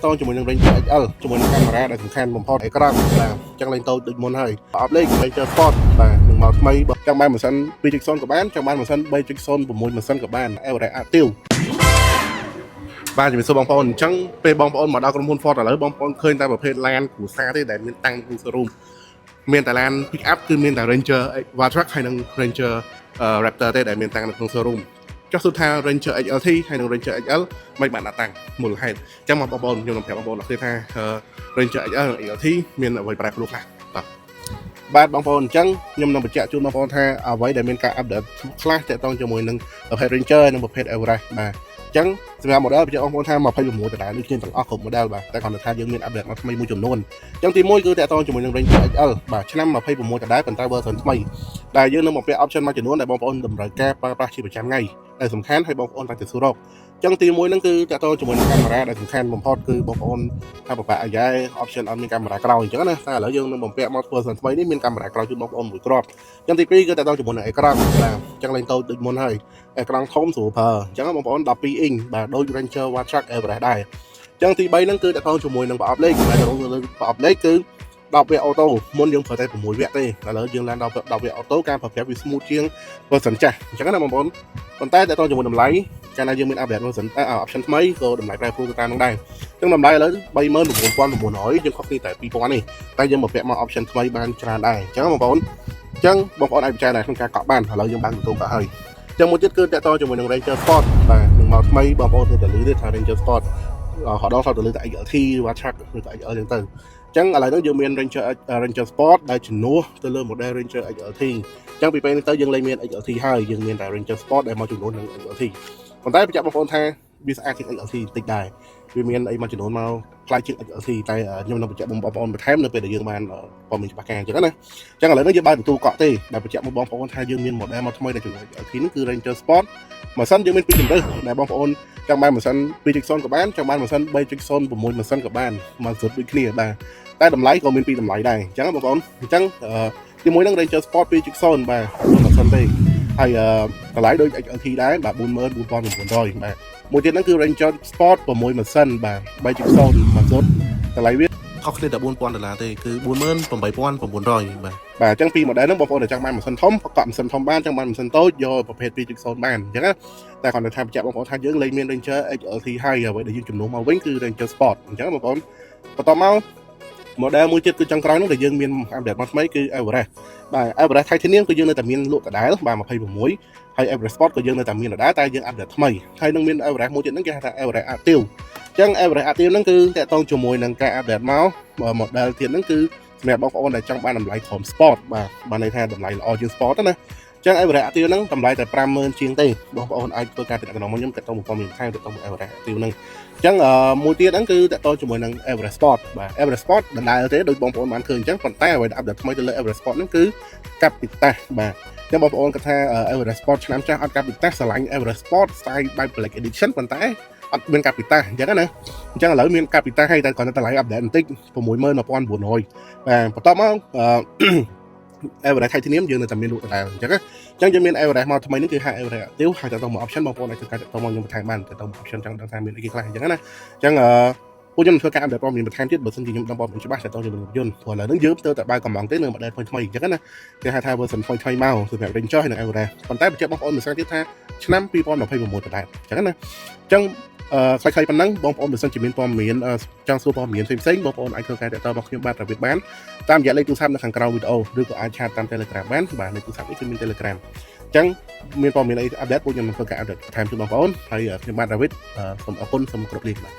តងជាមួយនឹង Ranger XL ជាមួយនឹងកាមេរ៉ាដែលសំខាន់បំផុតអេក្រង់បាទអញ្ចឹងលេងតូចដូចមុនហើយអប់លេខ Ranger Sport បាទនឹងមកថ្មីបើចង់បានម៉ាស៊ីន 2.0 ក៏បានចង់បានម៉ាស៊ីន 3.0 6 ម៉ាស៊ីនក៏បាន Average Active បាទជំរាបសួរបងប្អូនអញ្ចឹងពេលបងប្អូនមកដល់ក្រុមហ៊ុន Ford ឥឡូវបងប្អូនឃើញតែប្រភេទឡានគ្រួសារទេដែលមានតាំងក្នុង showroom មានតែឡាន pick up គឺមានតែ Ranger Wildtrak ហើយនិង Ranger Raptor ទេដែលមានតាំងនៅក្នុង showroom ចុះសួរថា Ranger XLT ហើយនិង Ranger XL មិនបានដាក់តាំងមូលហេតុអញ្ចឹងបងប្អូនខ្ញុំនឹងប្រាប់បងប្អូនថា Ranger XL និង XLT មានអ្វីប្រែប្រួលខ្លះបាទបងប្អូនអញ្ចឹងខ្ញុំនឹងបញ្ជាក់ជូនបងប្អូនថាអ្វីដែលមានការអាប់ដេតខ្លះទាក់ទងជាមួយនឹងប្រភេទ Ranger និងប្រភេទ Everest បាទអញ្ចឹងសម្រាប់ model បញ្ជាក់បងប្អូនថា26ដដែលដូចគ្នាទាំងអស់គ្រប់ model បាទតែគាត់ថាយើងមាន update មកថ្មីមួយចំនួនអញ្ចឹងទី1គឺទាក់ទងជាមួយនឹង Ranger XL បាទឆ្នាំ26ដដែលប៉ុន្តែ version ថ្មីដែលយើងនឹងបំពាក់ option មួយចំនួនដែលបងប្អូនតម្រូវការប្រើប្រាស់ជាប្រចាំថ្ងៃដែលសំខាន់ឲ្យបងប្អូនតែទៅសួររកអញ្ចឹងទី1ហ្នឹងគឺទាក់ទងជាមួយនឹងកាមេរ៉ាដែលសំខាន់បំផុតគឺបងប្អូនថាពិបាកអាយ៉ែ option អត់មានកាមេរ៉ាក្រោយអញ្ចឹងណាតែឥឡូវយើងនឹងបំពាក់មក version ថ្មីនេះមានកាមេរ៉ាក្រោយជូនបងប្អូនមួយគ្រាប់អញ្ចឹងទី2គឺទាក់ទងជាមួយនឹងអេក្រង់បាទអញ្ចឹងលេងតូចដូចមុនហើយអេក្រង់ធំស្រួលប្រើអញ្ចឹងបងប្អូន12 inch បាទដូច Ranger Wildtrak Everest ដែរអញ្ចឹងទី3ហ្នឹងគឺទាក់ទងជាមួយនឹងប្រអប់លេខដែលប្រអប់លេខគឺ10វគ្គអូតូមុនយើងប្រើតែ6វគ្គទេឥឡូវយើងឡើងដល់10វគ្គអូតូការប្រើប្រាស់វា smooth ជាង version ចាស់អញ្ចឹងណាបងប្អូនប៉ុន្តែតើតើជាមួយតម្លៃកាលណាយើងមាន update version option ថ្មីក៏តម្លៃប្រែប្រួលទៅតាមនោះដែរអញ្ចឹងតម្លៃឥឡូវ 39900 យើងខុសគ្នាតែ2000នេះតែយើងមកពាក់មក option ថ្មីបានច្រើនដែរអញ្ចឹងបងប្អូនអញ្ចឹងបងប្អូនអាចពិចារណាក្នុងការកក់បានឥឡូវយើងបានបន្ទូកក់ហើយអញ្ចឹងមួយទៀតគឺតើតើជាមួយនឹង Ranger Sport បាទនឹងមកថ្មីបងប្អូនទៅលើទេថា Ranger Sport ហត់ដល់ទៅលើតែ XLT Wildtrak ឬក៏ XL ហ្នឹងទៅអញ្ចឹងឥឡូវនេះយើងមាន Ranger Sport ដែលជំនួសទៅលើ model Ranger XLT អញ្ចឹងពីពេលនេះទៅយើងលែងមាន XLT ហើយយើងមានតែ Ranger Sport ដែលមកជំនួសនឹង XLT ប៉ុន្តែបញ្ជាក់បងប្អូនថាវាស្អាតជាង XLT បន្តិចដែរវាមានអីមួយចំនួនមកខ្លាយជាង XLT តែខ្ញុំនឹងបញ្ជាក់បងប្អូនបន្ថែមនៅពេលដែលយើងបានព័ត៌មានច្បាស់ការអញ្ចឹងណាអញ្ចឹងឥឡូវនេះយើងបានទទួលកក់ទេដែលបញ្ជាក់បងប្អូនថាយើងមាន model មកថ្មីដែលជំនួស XLT នេះគឺ Ranger Sport ម៉ាស៊ីនយើងមានពីរជម្រើសដែលបងប្អូនចង់បានម៉ាស៊ីន 2.0 ក៏បានចង់បានម៉ាស៊ីន 3.0 6 ម៉ាស៊ីនក៏បានមកសុទ្ធដូចគ្នាបាទតែតម្លៃក៏មានពីរតម្លៃដែរអញ្ចឹងបងប្អូនអញ្ចឹងទីមួយនឹង Ranger Sport 2.0 បាទម៉ាស៊ីនទេហើយតម្លៃដូច XLT ដែរបាទ 44900 បាទមួយទៀតហ្នឹងគឺ Ranger Sport 6ម៉ាស៊ីនបាទ 3.0 ម៉ាស៊ីនតម្លៃវាខុសគ្នាតែ$4000ទេគឺ 48900 បាទអញ្ចឹងពី model ហ្នឹងបងប្អូនដែលចង់បានម៉ាស៊ីនធំប្រកបម៉ាស៊ីនធំបានចង់បានម៉ាស៊ីនតូចយកប្រភេទ 2.0 បានអញ្ចឹងណាតែគាត់ថាបញ្ជាក់បងប្អូនថាយើងលែងមាន Ranger XLT ហើយអ្វីដែលយើងជំនួសមកវិញគឺ Ranger Sport អញ្ចឹងបងប្អូនបន្តមក model មួយទៀតគឺចុងក្រោយនោះដែលយើងមាន update មកថ្មីគឺ Everest បាទ Everest Titanium គឺយើងនៅតែមានលក់ដដែលបាទ26ហើយ Everest Sport ក៏យើងនៅតែមានដដែលតែយើង update ថ្មីហើយនឹងមាន Everest មួយទៀតហ្នឹងគេហៅថា Everest Active អញ្ចឹង Everest Active ហ្នឹងគឺតាក់ទងជាមួយនឹងការ update មក model ទៀតហ្នឹងគឺសម្រាប់បងប្អូនដែលចង់បានតម្លៃធំ Sport បាទបានន័យថាតម្លៃល្អជាង Sport ណាចឹង Everest Active ហ្នឹងតម្លៃតែ50000ជាងទេបងប្អូនអាចធ្វើការទំនាក់ទំនងមកខ្ញុំតាក់ទងព័ត៌មានបន្ថែមតាក់ទង Everest Active ហ្នឹងអញ្ចឹងមួយទៀតហ្នឹងគឺតាក់ទងជាមួយនឹង Everest Sport បាទ Everest Sport ដដែលទេដូចបងប្អូនបានឃើញអញ្ចឹងប៉ុន្តែអ្វីដែល update ថ្មីទៅលើ Everest Sport ហ្នឹងគឺ Capitas បាទអញ្ចឹងបងប្អូនគាត់ថា Everest Sport ឆ្នាំចាស់អត់ Capitas ស្រឡាញ់ Everest Sport style by Black Edition ប៉ុន្តែអត់មាន Capitas អញ្ចឹងណាអញ្ចឹងឥឡូវមាន Capitas ហើយតែគាត់តម្លៃ update បន្តិច 61900 បាទបន្ទាប់មកEverest Titanium យើងនៅតែមានលក់ដដែលអញ្ចឹងយើងមាន Everest មកថ្មីនេះគឺហៅ Everest Active ហើយទៅមក option បងប្អូនអាចធ្វើការទៅមកខ្ញុំបន្ថែមបានទៅ option ចង់ដឹងថាមានអីគេខ្លះអញ្ចឹងណាអញ្ចឹងពួកខ្ញុំធ្វើការ update ព័ត៌មានបន្ថែមទៀតបើសិនជាខ្ញុំដឹងព័ត៌មានច្បាស់ទៅជាមួយនឹងយន្តព្រោះឥឡូវនេះយើងទៅតែបើកកំងទេនៅ model ថ្មីអញ្ចឹងណាគេហៅថា version ថ្មីមកសម្រាប់ Ranger ហើយនិង Everest ប៉ុន្តែបញ្ជាក់បងប្អូនមួយសារទៀតថាឆ្នាំ2026ដដែលអញ្ចឹងណាអញ្ចឹងខ្លីៗប៉ុណ្ណឹងបងប្អូនបើសិនជាមានព័ត៌មានចង់សួរព័ត៌មានផ្សេងៗបងប្អូនអាចធ្វើការទាក់ទងមកខ្ញុំបាទរបៀបបានតាមរយៈលេខទូរស័ព្ទនៅខាងក្រោមវីដេអូឬក៏អាចឆាតតាម Telegram បានបាទលេខទូរស័ព្ទនេះគឺមាន Telegram អញ្ចឹងមានព័ត៌មានអីអាប់ដេតពួកខ្ញុំនឹងធ្វើការអាប់ដេតបន្ថែមជូនបងប្អូនហើយខ្ញុំបាទ David សូមអរគុណសូមគោរពលាបាទ